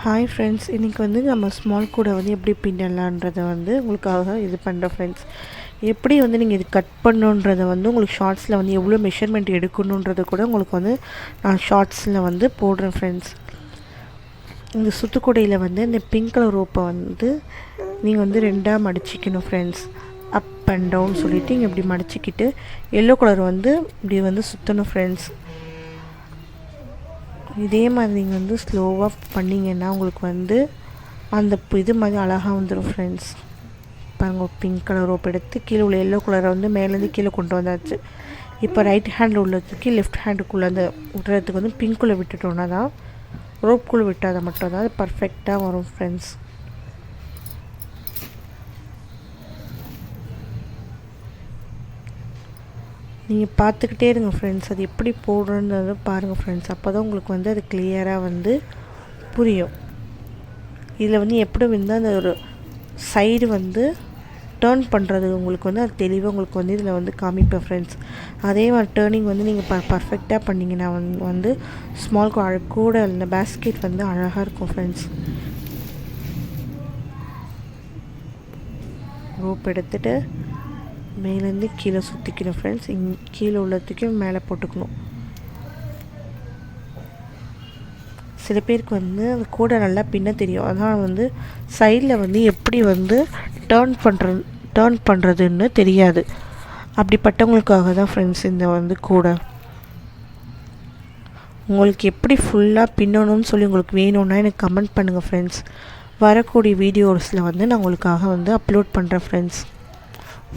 Hi friends, இன்றைக்கி வந்து நம்ம ஸ்மால் கூட வந்து எப்படி பின்னலான்றதை வந்து உங்களுக்காக இது பண்ணுறேன் ஃப்ரெண்ட்ஸ். எப்படி வந்து நீங்கள் இது கட் பண்ணுன்றதை வந்து உங்களுக்கு ஷார்ட்ஸில் வந்து எவ்வளோ மெஷர்மெண்ட் எடுக்கணுன்றதை கூட உங்களுக்கு வந்து நான் ஷார்ட்ஸில் வந்து போடுறேன் ஃப்ரெண்ட்ஸ். இந்த சுத்துக்குடையில் வந்து இந்த பிங்க் கலர் ரோப்பை வந்து நீங்கள் வந்து ரெண்டாக மடிச்சிக்கணும் ஃப்ரெண்ட்ஸ். அப் அண்ட் டவுன் சொல்லிவிட்டு இங்கே இப்படி மடிச்சிக்கிட்டு எல்லோ கலர் வந்து இப்படி வந்து சுற்றணும் ஃப்ரெண்ட்ஸ். இதே மாதிரி நீங்கள் வந்து ஸ்லோவாக பண்ணிங்கன்னா உங்களுக்கு வந்து அந்த இது மாதிரி அழகாக வந்துடும் ஃப்ரெண்ட்ஸ். பாருங்கள், பிங்க் கலர் ரோப் எடுத்து கீழே உள்ள எல்லோ கலரை வந்து மேலேருந்து கீழே கொண்டு வந்தாச்சு. இப்போ ரைட் ஹேண்டில் உள்ளதுக்கு லெஃப்ட் ஹேண்டுக்குள்ளே அந்த விடுறதுக்கு வந்து பிங்க்குள்ளே விட்டுட்டோன்னா தான், ரோப்புக்குள்ளே விட்டால் மட்டும் தான் அது பர்ஃபெக்டாக வரும் ஃப்ரெண்ட்ஸ். நீங்கள் பார்த்துக்கிட்டே இருங்க ஃப்ரெண்ட்ஸ், அது எப்படி போடுறதுன்னு பாருங்கள் ஃப்ரெண்ட்ஸ். அப்போ தான் உங்களுக்கு வந்து அது கிளியராக வந்து புரியும். இதில் வந்து எப்படி வந்து அந்த ஒரு சைடு வந்து டேர்ன் பண்ணுறது உங்களுக்கு வந்து அது தெளிவாக உங்களுக்கு வந்து இதில் வந்து காமிப்பேன் ஃப்ரெண்ட்ஸ். அதே மாதிரி டேர்னிங் வந்து நீங்கள் பர்ஃபெக்டாக பண்ணிங்கன்னா வந்து ஸ்மால் கூட இந்த பேஸ்கெட் வந்து அழகாக இருக்கும் ஃப்ரெண்ட்ஸ். ரோப் எடுத்துகிட்டு மேலேருந்து கீழே சுற்றிக்கணும் ஃப்ரெண்ட்ஸ். கீழே உள்ளதுக்கும் மேலே போட்டுக்கணும். சில பேருக்கு வந்து அந்த கூடை நல்லா பின்ன தெரியும், அதனால் வந்து சைடில் வந்து எப்படி வந்து டேர்ன் பண்ணுறதுன்னு தெரியாது. அப்படிப்பட்டவங்களுக்காக தான் ஃப்ரெண்ட்ஸ் இந்த வந்து கூடை. உங்களுக்கு எப்படி ஃபுல்லாக பின்னணும்னு சொல்லி உங்களுக்கு வேணும்னா எனக்கு கமெண்ட் பண்ணுங்கள் ஃப்ரெண்ட்ஸ். வரக்கூடிய வீடியோஸில் வந்து நான் உங்களுக்காக வந்து அப்லோட் பண்ணுறேன் ஃப்ரெண்ட்ஸ்.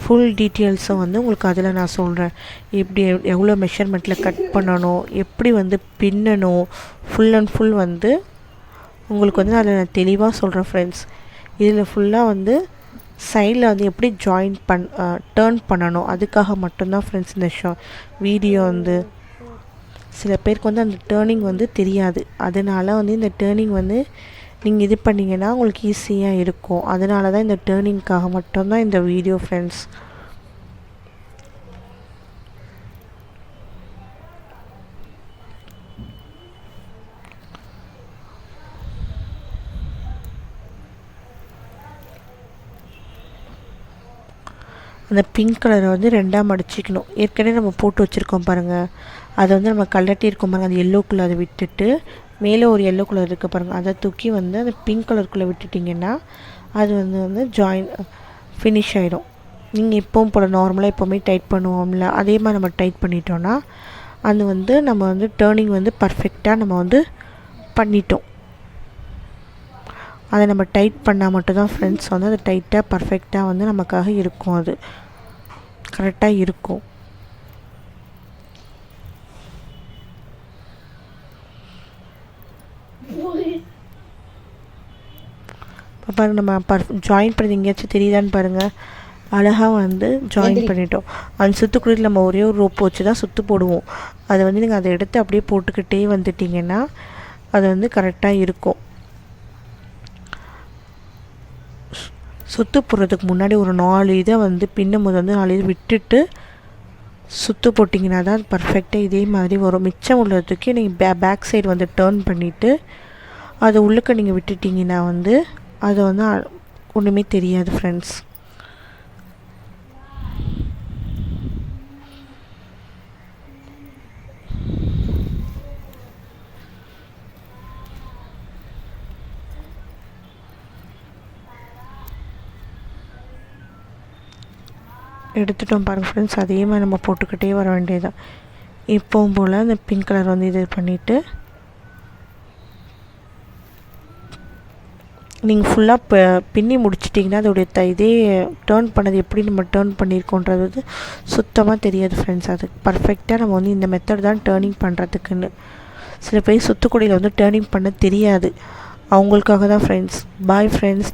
ஃபுல் டீட்டெயில்ஸும் வந்து உங்களுக்கு அதில் நான் சொல்கிறேன். எப்படி எவ்வளோ மெஷர்மெண்ட்டில் கட் பண்ணணும், எப்படி வந்து பின்னணும், ஃபுல் அண்ட் ஃபுல் வந்து உங்களுக்கு வந்து அதில் நான் தெளிவாக சொல்கிறேன் ஃப்ரெண்ட்ஸ். இதில் ஃபுல்லாக வந்து சைடில் வந்து எப்படி டேர்ன் பண்ணணும் அதுக்காக மட்டும்தான் ஃப்ரெண்ட்ஸ் இந்த வீடியோ வந்து. சில பேருக்கு வந்து அந்த டேர்னிங் வந்து தெரியாது, அதனால் வந்து இந்த டேர்னிங் வந்து நீங்கள் இது பண்ணிங்கன்னா உங்களுக்கு ஈஸியாக இருக்கும். அதனால தான் இந்த டேர்னிங்காக மட்டும்தான் இந்த வீடியோ ஃப்ரெண்ட்ஸ். அந்த பிங்க் கலரை வந்து ரெண்டாக மடிச்சிக்கணும். ஏற்கனவே நம்ம போட்டு வச்சுருக்கோம் பாருங்கள், அதை வந்து நம்ம கலட்டி இருக்கோம் பாருங்கள், அது எல்லோக்குள்ளே அதை விட்டுட்டு மேலே ஒரு எல்லோ கலர் இருக்குது பாருங்கள், அதை தூக்கி வந்து அந்த பிங்க் கலருக்குள்ளே விட்டுட்டிங்கன்னா அது வந்து ஃபினிஷ் ஆகிடும். நீங்கள் எப்பவும் போல் நார்மலாக எப்போவுமே டைட் பண்ணுவோம்ல, அதே மாதிரி நம்ம டைட் பண்ணிட்டோன்னா அது வந்து நம்ம வந்து டேர்னிங் வந்து பர்ஃபெக்டாக நம்ம வந்து பண்ணிட்டோம். அதை நம்ம டைட் பண்ணால் மட்டும்தான் ஃப்ரெண்ட்ஸ் வந்து அது டைட்டாக பர்ஃபெக்டாக வந்து நமக்காக இருக்கும், அது கரெக்டாக இருக்கும். இப்போ பாருங்கள், நம்ம ஜாயின் பண்ணி எங்கேயாச்சும் தெரியுதான்னு பாருங்கள், அழகாக வந்து ஜாயின் பண்ணிட்டோம். அந்த சுற்றுக்குழியில் நம்ம ஒரே ஒரு ரோப்பு வச்சு தான் சுற்று போடுவோம். அதை வந்து நீங்கள் அதை எடுத்து அப்படியே போட்டுக்கிட்டே வந்துட்டிங்கன்னா அது வந்து கரெக்டாக இருக்கும். சுற்று போடுறதுக்கு முன்னாடி ஒரு 4 இதை வந்து பின்னும் போது வந்து 4 இது விட்டுட்டு சுற்று போட்டிங்கன்னா தான் பர்ஃபெக்டாக இதே மாதிரி வரும். மிச்சம் உள்ளதுக்கு நீங்கள் பேக் சைடு வந்து டேர்ன் பண்ணிவிட்டு அதை உள்ளுக்க நீங்கள் விட்டுட்டிங்கன்னா வந்து அது வந்து ஒன்றுமே தெரியாது ஃப்ரெண்ட்ஸ். எடுத்துட்டோம் பாருங்கள் ஃப்ரெண்ட்ஸ், அதே மாதிரி நம்ம போட்டுக்கிட்டே வர வேண்டியதுதான். இப்போவும் போல் அந்த பிங்க் கலர் வந்து இது பண்ணிவிட்டு நீங்கள் ஃபுல்லாக பின்னி முடிச்சிட்டிங்கன்னா அதோடைய இதே டேர்ன் பண்ணது எப்படி நம்ம டேர்ன் பண்ணியிருக்கோன்றது வந்து சுத்தமாக தெரியாது ஃப்ரெண்ட்ஸ். அது பர்ஃபெக்டாக நம்ம வந்து இந்த மெத்தட் தான் டேர்னிங் பண்ணுறதுக்குன்னு. சில பேர் சுத்துக்குடியில் வந்து டேர்னிங் பண்ண தெரியாது, அவங்களுக்காக தான் ஃப்ரெண்ட்ஸ். Bye friends.